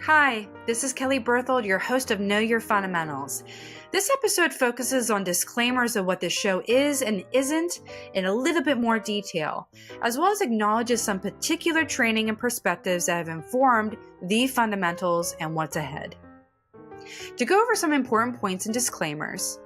Hi, this is Kelly Berthold, your host of Know Your Fundamentals. This episode focuses on disclaimers of what the show is and isn't in a little bit more detail, as well as acknowledges some particular training and perspectives that have informed the fundamentals and what's ahead. To go over some important points and disclaimers,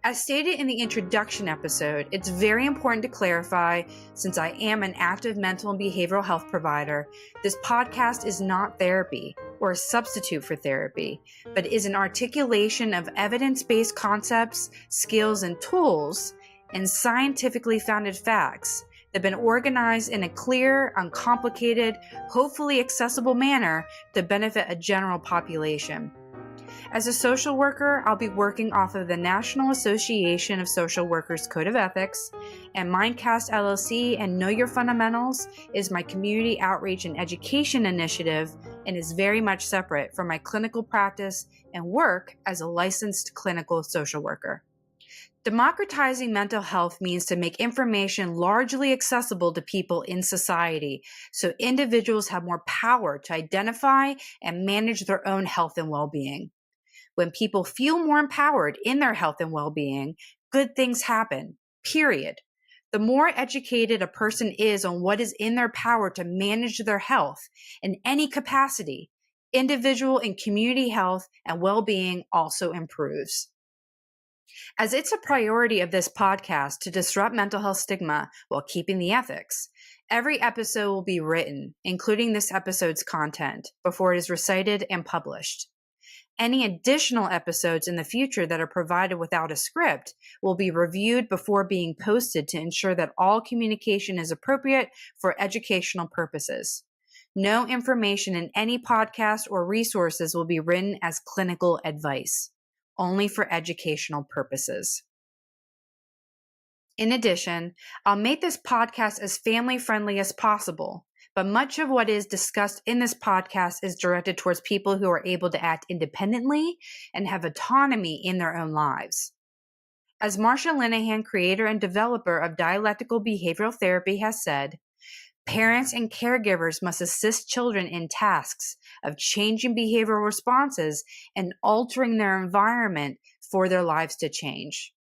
as stated in the introduction episode, it's very important to clarify, since I am an active mental and behavioral health provider, this podcast is not therapy or a substitute for therapy, but is an articulation of evidence-based concepts, skills, and tools, and scientifically founded facts that have been organized in a clear, uncomplicated, hopefully accessible manner to benefit a general population. As a social worker, I'll be working off of the National Association of Social Workers Code of Ethics, and MindCast LLC and Know Your Fundamentals is my community outreach and education initiative and is very much separate from my clinical practice and work as a licensed clinical social worker. Democratizing mental health means to make information largely accessible to people in society so individuals have more power to identify and manage their own health and well-being. When people feel more empowered in their health and well-being, good things happen, period. The more educated a person is on what is in their power to manage their health in any capacity, individual and community health and well-being also improves. As it's a priority of this podcast to disrupt mental health stigma while keeping the ethics, every episode will be written, including this episode's content, before it is recited and published. Any additional episodes in the future that are provided without a script will be reviewed before being posted to ensure that all communication is appropriate for educational purposes. No information in any podcast or resources will be written as clinical advice, only for educational purposes. In addition, I'll make this podcast as family-friendly as possible, but much of what is discussed in this podcast is directed towards people who are able to act independently and have autonomy in their own lives. As Marsha Linehan, creator and developer of dialectical behavioral therapy, has said, parents and caregivers must assist children in tasks of changing behavioral responses and altering their environment for their lives to change.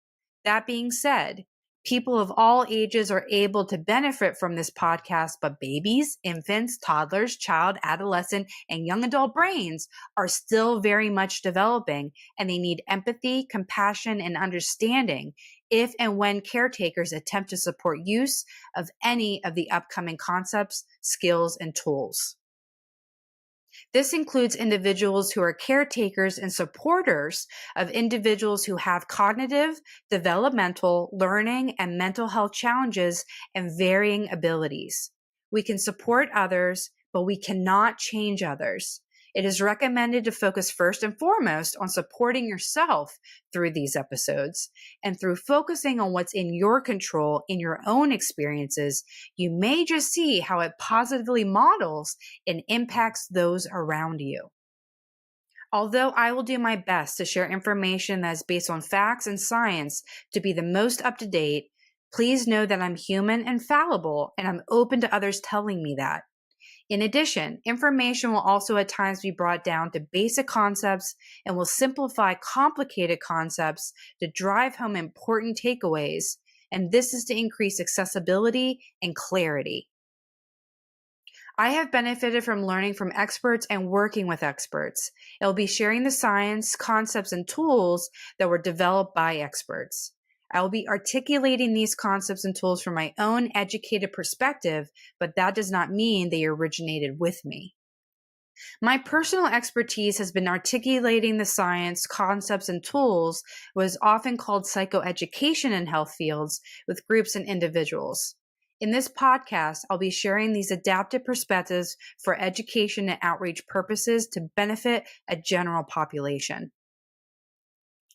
That being said, people of all ages are able to benefit from this podcast, but babies, infants, toddlers, child, adolescent, and young adult brains are still very much developing, and they need empathy, compassion, and understanding if and when caretakers attempt to support use of any of the upcoming concepts, skills, and tools. This includes individuals who are caretakers and supporters of individuals who have cognitive, developmental, learning, and mental health challenges and varying abilities. We can support others, but we cannot change others. It is recommended to focus first and foremost on supporting yourself through these episodes. And through focusing on what's in your control in your own experiences, you may just see how it positively models and impacts those around you. Although I will do my best to share information that is based on facts and science to be the most up to date, please know that I'm human and fallible, and I'm open to others telling me that. In addition, information will also at times be brought down to basic concepts and will simplify complicated concepts to drive home important takeaways, and this is to increase accessibility and clarity. I have benefited from learning from experts and working with experts. I will be sharing the science, concepts, and tools that were developed by experts. I will be articulating these concepts and tools from my own educated perspective, but that does not mean they originated with me. My personal expertise has been articulating the science, concepts, and tools, what is often called psychoeducation in health fields, with groups and individuals. In this podcast, I'll be sharing these adaptive perspectives for education and outreach purposes to benefit a general population.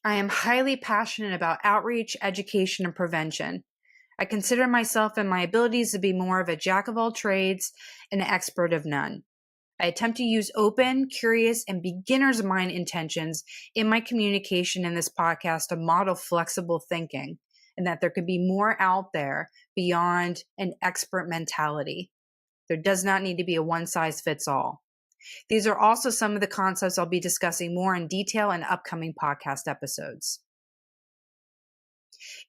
I am highly passionate about outreach, education, and prevention. I consider myself and my abilities to be more of a jack of all trades and an expert of none. I attempt to use open, curious, and beginner's mind intentions in my communication in this podcast to model flexible thinking, and that there could be more out there beyond an expert mentality. There does not need to be a one-size-fits-all. These are also some of the concepts I'll be discussing more in detail in upcoming podcast episodes.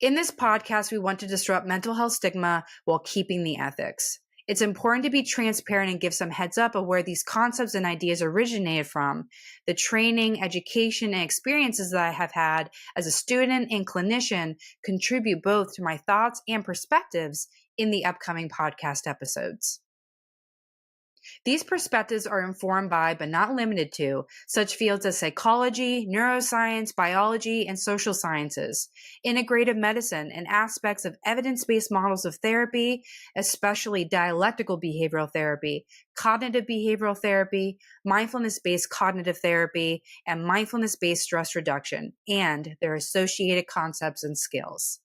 In this podcast, we want to disrupt mental health stigma while keeping the ethics. It's important to be transparent and give some heads up of where these concepts and ideas originated from, the training, education, and experiences that I have had as a student and clinician contribute both to my thoughts and perspectives in the upcoming podcast episodes. These perspectives are informed by, but not limited to, such fields as psychology, neuroscience, biology, and social sciences, integrative medicine, and aspects of evidence-based models of therapy, especially dialectical behavioral therapy, cognitive behavioral therapy, mindfulness-based cognitive therapy, and mindfulness-based stress reduction, and their associated concepts and skills.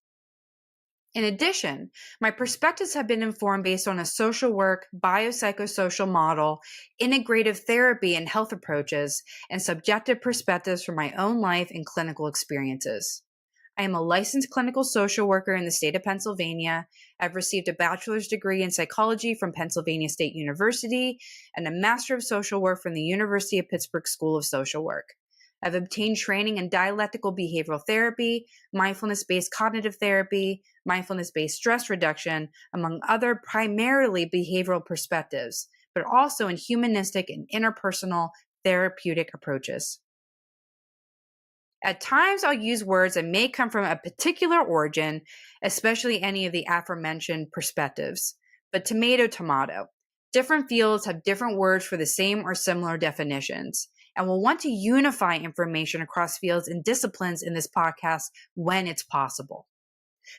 In addition, my perspectives have been informed based on a social work, biopsychosocial model, integrative therapy and health approaches, and subjective perspectives from my own life and clinical experiences. I am a licensed clinical social worker in the state of Pennsylvania. I've received a bachelor's degree in psychology from Pennsylvania State University and a master of social work from the University of Pittsburgh School of Social Work. I've obtained training in dialectical behavioral therapy, mindfulness-based cognitive therapy, mindfulness-based stress reduction, among other primarily behavioral perspectives, but also in humanistic and interpersonal therapeutic approaches. At times, I'll use words that may come from a particular origin, especially any of the aforementioned perspectives, but tomato, tomato. Different fields have different words for the same or similar definitions, and will want to unify information across fields and disciplines in this podcast when it's possible.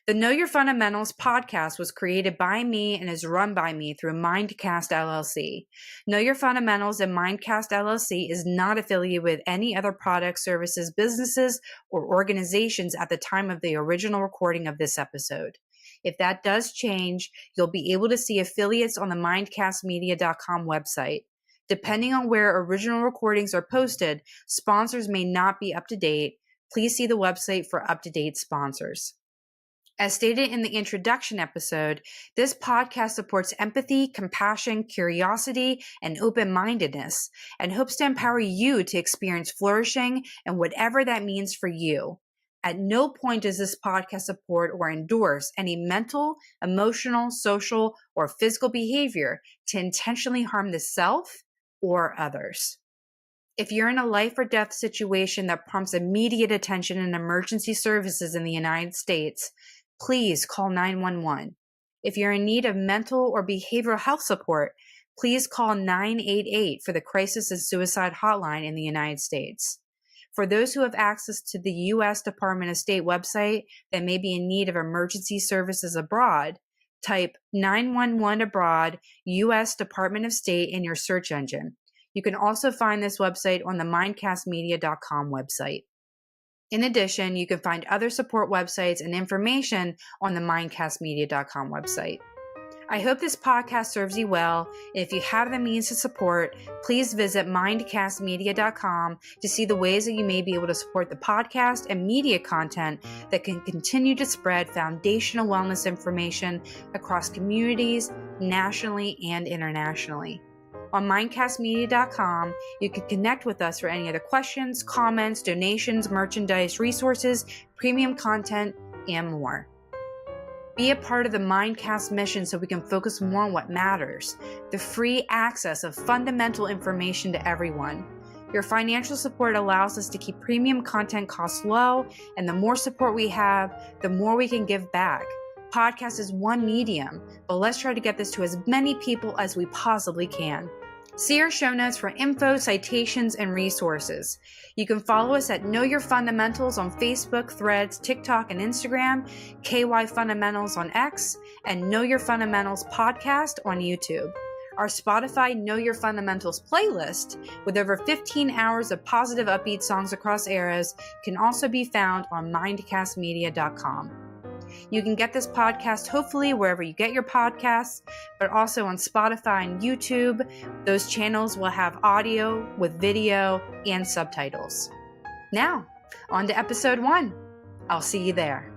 The Know Your Fundamentals podcast was created by me and is run by me through MindCast LLC. Know Your Fundamentals and MindCast LLC is not affiliated with any other products, services, businesses, or organizations at the time of the original recording of this episode. If that does change, you'll be able to see affiliates on the mindcastmedia.com website. Depending on where original recordings are posted, sponsors may not be up to date. Please see the website for up-to-date sponsors. As stated in the introduction episode, this podcast supports empathy, compassion, curiosity, and open-mindedness, and hopes to empower you to experience flourishing and whatever that means for you. At no point does this podcast support or endorse any mental, emotional, social, or physical behavior to intentionally harm the self or others. If you're in a life or death situation that prompts immediate attention in emergency services in the United States, please call 911. If you're in need of mental or behavioral health support, please call 988 for the Crisis and Suicide Hotline in the United States. For those who have access to the U.S. Department of State website that may be in need of emergency services abroad, type 911 abroad, U.S. Department of State in your search engine. You can also find this website on the mindcastmedia.com website. In addition, you can find other support websites and information on the mindcastmedia.com website. I hope this podcast serves you well, and if you have the means to support, please visit mindcastmedia.com to see the ways that you may be able to support the podcast and media content that can continue to spread foundational wellness information across communities, nationally and internationally. On mindcastmedia.com, you can connect with us for any other questions, comments, donations, merchandise, resources, premium content, and more. Be a part of the MindCast mission so we can focus more on what matters, the free access of fundamental information to everyone. Your financial support allows us to keep premium content costs low, and the more support we have, the more we can give back. Podcast is one medium, but let's try to get this to as many people as we possibly can. See our show notes for info, citations, and resources. You can follow us at Know Your Fundamentals on Facebook, Threads, TikTok, and Instagram, KY Fundamentals on X, and Know Your Fundamentals podcast on YouTube. Our Spotify Know Your Fundamentals playlist, with over 15 hours of positive upbeat songs across eras, can also be found on mindcastmedia.com. You can get this podcast hopefully wherever you get your podcasts, but also on Spotify and YouTube. Those channels will have audio with video and subtitles. Now, on to episode 1. I'll see you there.